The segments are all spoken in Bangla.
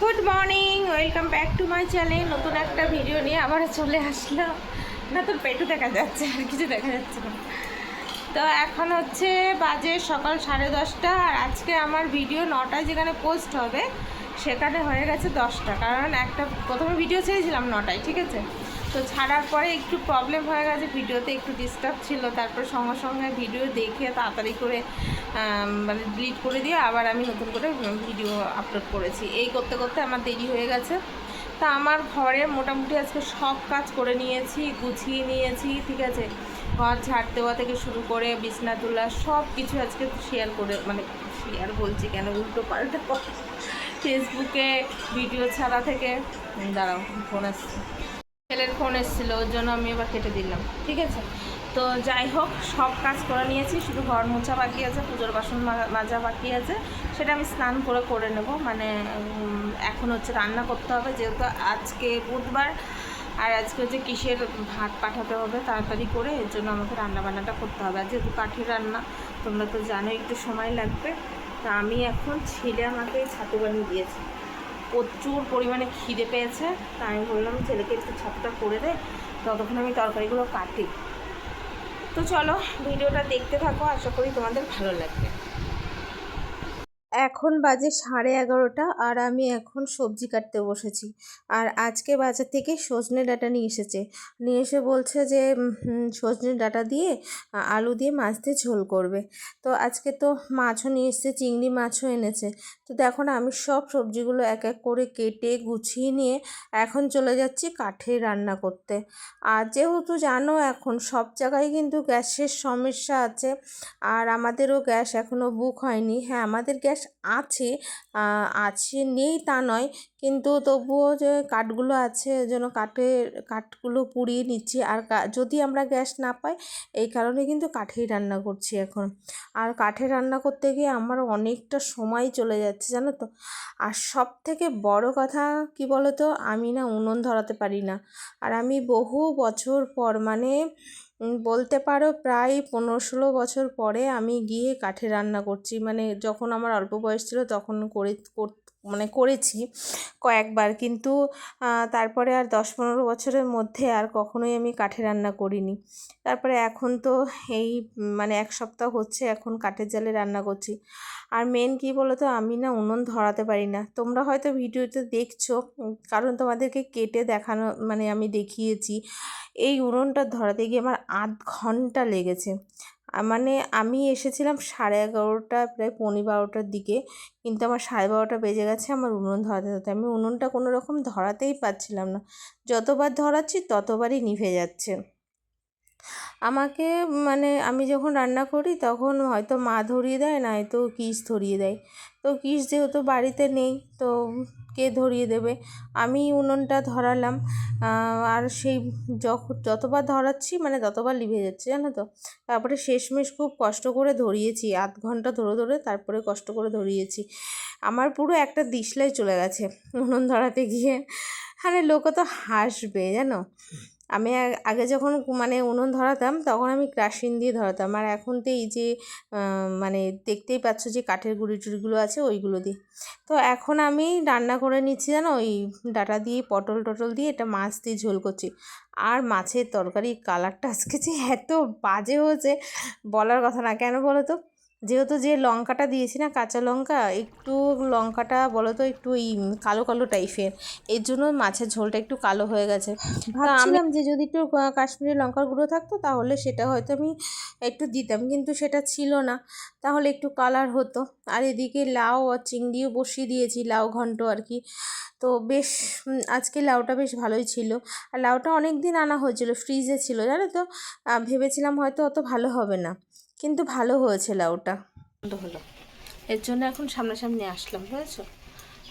Good morning, welcome back to my channel. নতুন একটা ভিডিও নিয়ে আবার চলে আসলাম। না, তোর পেটু দেখা যাচ্ছে, আর কিছু দেখা যাচ্ছে না। তো এখন হচ্ছে বাজে সকাল 10:30, আর আজকে আমার ভিডিও 9টায় যেখানে পোস্ট হবে সেখানে হয়ে গেছে 10টা। কারণ একটা প্রথমে ভিডিও ছেড়েছিলাম 9টায়, ঠিক আছে? তো ছাড়ার পরে একটু প্রবলেম হয়ে গেছে, ভিডিওতে একটু ডিস্টার্ব ছিল। তারপর সঙ্গে সঙ্গে ভিডিও দেখে তাড়াতাড়ি করে মানে ডিলিট করে দিয়ে আবার আমি নতুন করে ভিডিও আপলোড করেছি। এই করতে করতে আমার দেরি হয়ে গেছে। তা আমার ঘরে মোটামুটি আজকে সব কাজ করে নিয়েছি, গুছিয়ে নিয়েছি, ঠিক আছে? ঘর ঝাড় দেওয়া থেকে শুরু করে বিছনা তোলা সব কিছু আজকে শেয়ার করে, মানে শেয়ার বলছি কেন, উল্টো পাল্টা ফেসবুকে ভিডিও ছাড়া থেকে। দাঁড়াও, ফোন আসছে, ছেলের ফোন এসেছিলো, ওর জন্য আমি এবার কেটে দিলাম, ঠিক আছে? তো যাই হোক, সব কাজ করে নিয়েছি, শুধু ঘর মোছা বাকি আছে, পুজোর বাসন মাজা বাকি আছে। সেটা আমি স্নান করে নেব। মানে এখন হচ্ছে রান্না করতে হবে, যেহেতু আজকে বুধবার, আর আজকে হচ্ছে কিসের ভাত পাঠাতে হবে তাড়াতাড়ি করে, এর জন্য আমাকে রান্নাবান্নাটা করতে হবে। আর যেহেতু কাঠের রান্না, তোমরা তো জানো একটু সময় লাগবে। তা আমি এখন, ছেলে আমাকে ছাতু বানিয়ে দিয়েছে, প্রচুর পরিমাণে খিদে পেয়েছে। তা আমি বললাম ছেলেকে একটু ছাতুটা করে দে, ততক্ষণ আমি তরকারিগুলো কাটি। তো চলো ভিডিওটা দেখতে থাকো, আশা করি তোমাদের ভালো লাগবে। এখন বাজে 11:30, আর আমি এখন সবজি কাটতে বসেছি। আর আজকে বাজার থেকে সজনে ডাঁটা নিয়ে এসে বলছে যে সজনে ডাঁটা দিয়ে আলু দিয়ে মাছ দিয়ে ঝোল করবে। তো আজকে তো মাছও নিয়ে এসেছে, চিংড়ি মাছও এনেছে। তো দেখো না, আমি সব সবজিগুলো এক এক করে কেটে গুছিয়ে নিয়ে এখন চলে যাচ্ছি কাঠে রান্না করতে। আর যেহেতু জানো এখন সব জায়গায় কিন্তু গ্যাসের সমস্যা আছে, আর আমাদেরও গ্যাস এখনও বুক হয়নি। হ্যাঁ, আমাদের গ্যাস আছে, আছে নেই তা নয়, কিন্তু তবুও যে কাঠগুলো আছে ওই জন্য কাঠগুলো পুড়িয়ে নিচ্ছি। আর যদি আমরা গ্যাস না পাই, এই কারণে কিন্তু কাঠেই রান্না করছি এখন। আর কাঠে রান্না করতে গিয়ে আমার অনেকটা সময় চলে যাচ্ছে, জানো তো। আর সব থেকে বড় কথা কি বলো তো, আমি না উনুন ধরাতে পারি না। আর আমি বহু বছর পর, মানে বলতে পারো প্রায় 15-16 বছর পরে আমি গিয়ে কাঠে রান্না করছি। মানে যখন আমার অল্প বয়স ছিল তখন করেছি কয়েকবার, কিন্তু তারপরে আর 10-15 বছরের মধ্যে আর কখনোই আমি কাঠে রান্না করিনি। তারপরে এখন তো এই মানে 1 সপ্তাহ হচ্ছে এখন কাঠের জালে রান্না করছি। আর মেন কী বলো তো, আমি না উনুন ধরাতে পারি না। তোমরা হয়তো ভিডিওতে দেখছো, কারণ তোমাদেরকে কেটে দেখানো, মানে আমি দেখিয়েছি। এই উনুনটা ধরাতে গিয়ে আমার 8 ঘন্টা লেগেছে। মানে আমি এসেছিলাম 11:30, প্রায় 11:45টার দিকে, কিন্তু আমার 12:30 বেজে গেছে আমার উনুন ধরাতে ধরাতে। আমি উনুনটা কোনো রকম ধরাতেই পারছিলাম না, যতবার ধরাচ্ছি ততবারই নিভে যাচ্ছে আমাকে। মানে আমি যখন রান্না করি তখন হয়তো মা ধরিয়ে দেয়, নয়তো কিস ধরিয়ে দেয়। তো কিস যেহেতু বাড়িতে নেই, তো কে ধরিয়ে দেবে? আমি উনুনটা ধরালাম, আর সেই যতবার ধরাচ্ছি মানে ততবার লিভে যাচ্ছে, জানো তো। তারপরে শেষমেশ খুব কষ্ট করে ধরিয়েছি, 8 ঘন্টা ধরে ধরে তারপরে কষ্ট করে ধরিয়েছি। আমার পুরো একটা দিশলাই চলে গেছে উনুন ধরাতে গিয়ে। আরে লোকে তো হাসবে, জানো। আমি আগে যখন মানে উনুন ধরাতাম তখন আমি কেরোসিন দিয়ে ধরাতাম, আর এখন তো এই যে মানে দেখতেই পাচ্ছ যে কাঠের গুঁড়ি টুড়িগুলো আছে ওইগুলো দিয়ে। তো এখন আমি রান্না করে নিচ্ছি, জানো, ওই ডাঁটা দিয়ে পটল টটল দিয়ে এটা মাছ দিয়ে ঝোল করছি। আর মাছের তরকারির কালারটা আজকে যে এত বাজে হয়েছে বলার কথা না। কেন বলো তো, যেহেতু যে লঙ্কাটা দিয়েছি না, কাঁচা লঙ্কা, একটু লঙ্কাটা বলো তো একটু ওই কালো কালো টাইপের, এর জন্য মাছের ঝোলটা একটু কালো হয়ে গেছে। ভাবছিলাম যে যদি একটু কাশ্মীরি লঙ্কার গুঁড়ো থাকতো তাহলে সেটা হয়তো আমি একটু দিতাম, কিন্তু সেটা ছিল না, তাহলে একটু কালার হতো। আর এদিকে লাউ আর চিংড়িও বসিয়ে দিয়েছি, লাউ ঘন্ট আর কি। তো বেশ আজকে লাউটা বেশ ভালোই ছিল। আর লাউটা অনেক দিন আনা হয়েছিল, ফ্রিজে ছিল, জানো তো। ভেবেছিলাম হয়তো অত ভালো হবে না, কিন্তু ভালো হয়েছে লাউটা। বন্ধ হলো, এর জন্য এখন সামনাসামনি আসলাম, বুঝেছো।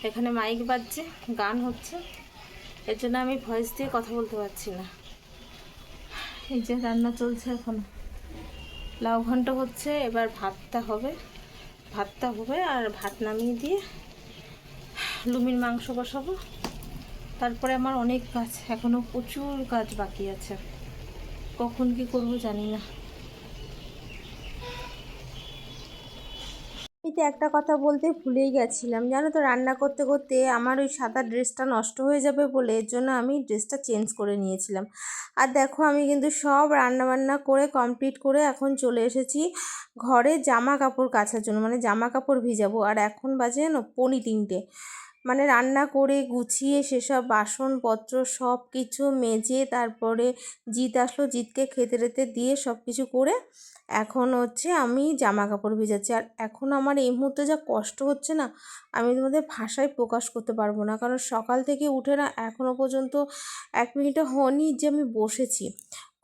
এখানে মাইক বাজছে, গান হচ্ছে, এর জন্য আমি ভয়েস দিয়ে কথা বলতে পারছি না। এই যে রান্না চলছে, এখন লাউ ঘন্ট হচ্ছে, এবার ভাতটা হবে আর ভাত নামিয়ে দিয়ে লুমির মাংস বসাবো। তারপরে আমার অনেক কাজ, এখনও প্রচুর কাজ বাকি আছে, কখন কি করব জানি না। আমি এমনিতে একটা কথা বলতে ভুলেই গেছিলাম, জানো তো, রান্না করতে করতে আমার ওই সাদা ড্রেসটা নষ্ট হয়ে যাবে বলে এর জন্য আমি ড্রেসটা চেঞ্জ করে নিয়েছিলাম। আর দেখো আমি কিন্তু সব রান্নাবান্না করে কমপ্লিট করে এখন চলে এসেছি ঘরে জামা কাপড় কাচার জন্য, মানে জামা কাপড় ভিজাবো। আর এখন বাজে জানো 3:45, মানে রান্না করে গুছিয়ে সেসব বাসনপত্র সব কিছু মেজে তারপরে জিৎ আসলো, জিৎকে খেতে টেতে দিয়ে সব কিছু করে এখন হচ্ছে আমি জামা কাপড় ভিজাচ্ছি। আর এখন আমার এই মুহূর্তে যা কষ্ট হচ্ছে না, আমি তোমাদের ভাষায় প্রকাশ করতে পারবো না। কারণ সকাল থেকে উঠে না এখনও পর্যন্ত 1 মিনিটও হয়নি যে আমি বসেছি,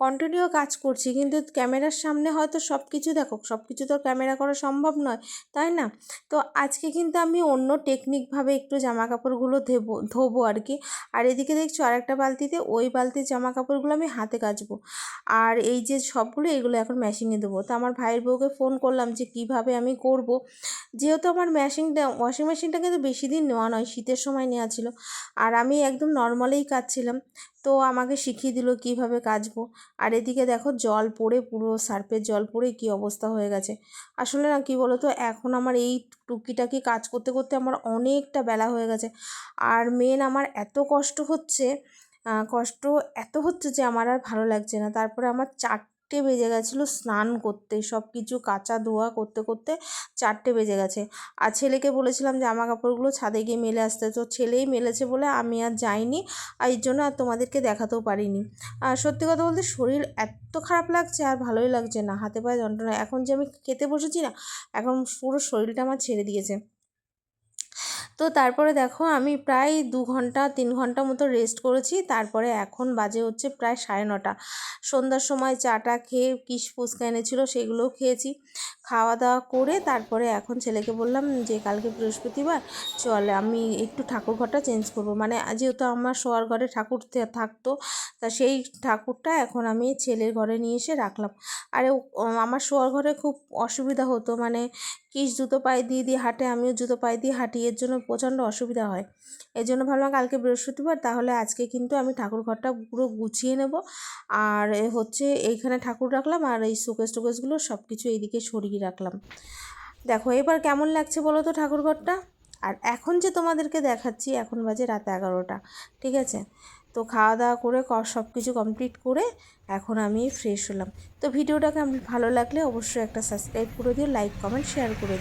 কন্টিনিউ কাজ করছি। কিন্তু ক্যামেরার সামনে হয়তো সব কিছু দেখো, সব কিছু তো ক্যামেরা করা সম্ভব নয়, তাই না? তো আজকে কিন্তু আমি অন্য টেকনিকভাবে একটু জামা কাপড়গুলো ধোবো আর কি। আর এদিকে দেখছো আরেকটা বালতিতে, ওই বালতির জামা কাপড়গুলো আমি হাতে কাচবো। আর এই যে সবগুলো এগুলো এখন মেশিনে দেবো। তো আমার ভাইয়ের বউকে ফোন করলাম যে কিভাবে আমি করব, যেহেতু আমার ওয়াশিং মেশিনটা কিন্তু বেশি দিন নেওয়া নয়, শীতের সময় নেওয়া ছিল। আর আমি একদম নর্মালেই কাচছিলাম, তো আমাকে শিখিয়ে দিল কিভাবে কাচবো। আর এদিকে দেখো জল পড়ে, পুরো সার্ফের জল পড়ে কী অবস্থা হয়ে গেছে। আসলে না কি বলো তো, এখন আমার এই টুকিটাকি কাজ করতে করতে আমার অনেকটা বেলা হয়ে গেছে। আর মেন আমার এত কষ্ট হচ্ছে, কষ্ট এত হচ্ছে যে আমার আর ভালো লাগছে না। তারপরে আমার 4টে বেজে গেছিলো স্নান করতে, সব কিছু কাচা ধোয়া করতে করতে 4টে বেজে গেছে। আর ছেলেকে বলেছিলাম জামা কাপড়গুলো ছাদে গিয়ে মেলে আসতে, তো ছেলেই মেলেছে বলে আমি আর যাইনি, আর এই জন্য আর তোমাদেরকে দেখাতেও পারিনি। আর সত্যি কথা বলতে শরীর এত খারাপ লাগছে, আর ভালোই লাগছে না, হাতে পায়ে যন্ত্রণা। এখন যে আমি খেতে বসেছি না, এখন পুরো শরীরটা আমার ছেড়ে দিয়েছে। তো তারপরে দেখো আমি প্রায় 2-3 ঘন্টা মতো রেস্ট করেছি। তারপরে এখন বাজে হচ্ছে প্রায় 9:30। সন্ধ্যার সময় চাটা খেয়ে কিস ফুচকা এনেছিলো, সেগুলোও খেয়েছি। খাওয়া দাওয়া করে তারপরে এখন ছেলেকে বললাম যে কালকে বৃহস্পতিবার, চল আমি একটু ঠাকুর ঘরটা চেঞ্জ করব। মানে যেহেতু আমার শোয়ার ঘরে ঠাকুর থাকতো, তা সেই ঠাকুরটা এখন আমি ছেলের ঘরে নিয়ে এসে রাখলাম। আর আমার শোয়ার ঘরে খুব অসুবিধা হতো, মানে কিস জুতো পায়ে দিয়ে দিয়ে হাঁটে, আমিও জুতো পায়ে দিয়ে হাঁটি, এর জন্য প্রচণ্ড অসুবিধা হয়। এই জন্য ভাবলাম কালকে বৃহস্পতিবার, তাহলে আজকে কিন্তু আমি ঠাকুর ঘরটা পুরো গুছিয়ে নেব। আর হচ্ছে এইখানে ঠাকুর রাখলাম, আর এই শোকেস টোকেসগুলো সব কিছু এইদিকে সরিয়ে রাখলাম। দেখো এবার কেমন লাগছে বলো তো ঠাকুর ঘরটা। আর এখন যে তোমাদেরকে দেখাচ্ছি, এখন বাজে রাত 11টা, ঠিক আছে? তো খাওয়া দাওয়া করে সব কিছু কমপ্লিট করে এখন আমি ফ্রেশ হলাম। তো ভিডিওটাকে ভালো লাগলে অবশ্যই একটা সাবস্ক্রাইব করে দিও, লাইক কমেন্ট শেয়ার করে দিও।